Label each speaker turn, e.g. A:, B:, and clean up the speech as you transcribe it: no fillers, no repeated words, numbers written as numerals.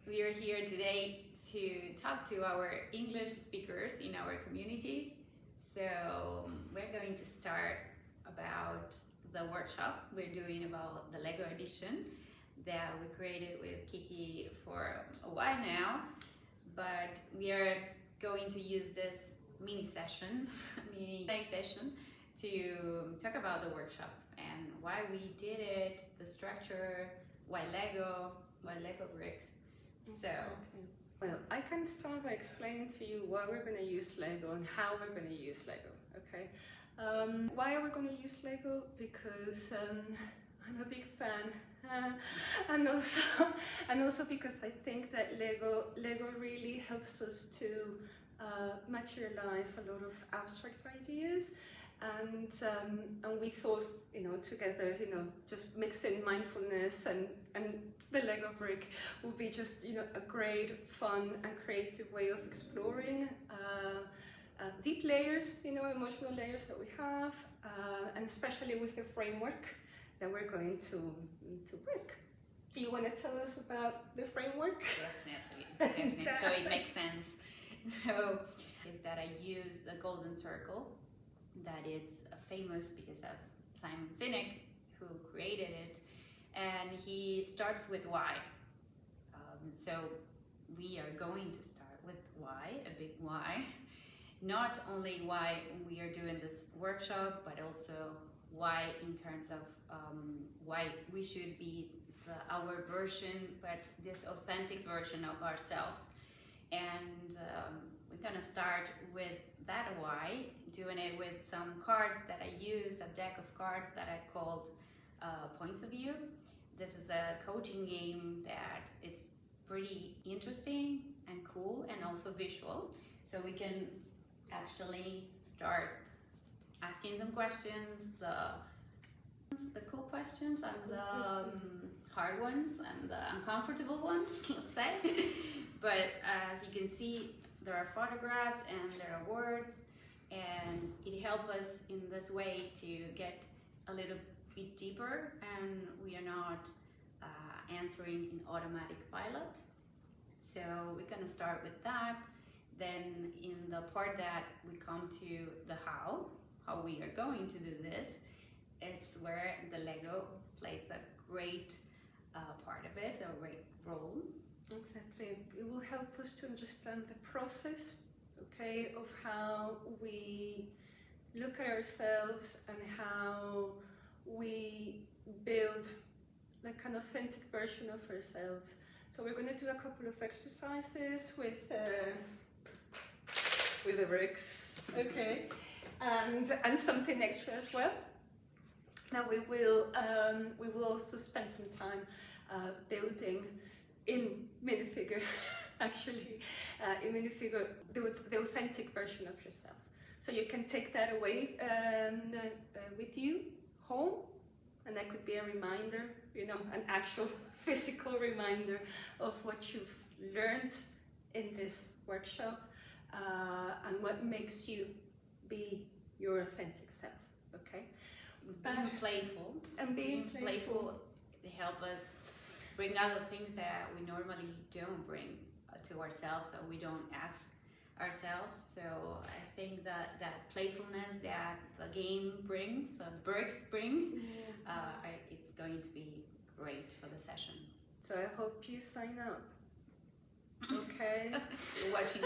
A: We are here today to talk to our English speakers in our communities. So we're going to start about the workshop we're doing about the Lego edition that we created with Kiki for a while now. But we are going to use this mini session to talk about the workshop and why we did it, the structure, why Lego bricks.
B: Exactly. Well, I can start by explaining to you why we're going to use Lego and how we're going to use Lego, okay? Why are we going to use Lego? Because I'm a big fan, and also because I think that Lego really helps us to materialize a lot of abstract ideas, and we thought, together, just mixing mindfulness and the Lego brick would be just, a great, fun and creative way of exploring deep layers, emotional layers that we have, and especially with the framework that we're going to brick. Do you want to tell us about the framework?
A: Definitely. So it makes sense. So is that I use the golden circle that is famous because of Simon Sinek, who created it, and he starts with why. So we are going to start with why, a big why. Not only why we are doing this workshop, but also why in terms of why we should be our version, but this authentic version of ourselves. And we're gonna start with that why, doing it with some cards that I use, a deck of cards that I called Points of View. This is a coaching game that it's pretty interesting and cool and also visual. So we can actually start asking some questions, the cool questions and the hard ones and the uncomfortable ones, let's say. But as you can see, there are photographs and there are words, and it helps us in this way to get a little bit deeper, and we are not answering in automatic pilot. So we're gonna start with that. Then in the part that we come to the how we are going to do this, it's where the Lego plays a great part of it, a great role.
B: Exactly. It will help us to understand the process, okay, of how we look at ourselves and how we build like an authentic version of ourselves. So we're going to do a couple of exercises with the bricks, okay, and something extra as well. Now we will also spend some time building in minifigure, actually, in minifigure, the authentic version of yourself. So you can take that away with you home, and that could be a reminder, an actual physical reminder of what you've learned in this workshop, and what makes you be your authentic self, okay?
A: Being playful.
B: And being playful.
A: They help us bring out the things that we normally don't bring to ourselves, so we don't ask ourselves. So I think that playfulness that the game brings, the bricks bring, it's going to be great for the session.
B: So I hope you sign up. Okay.
A: You're watching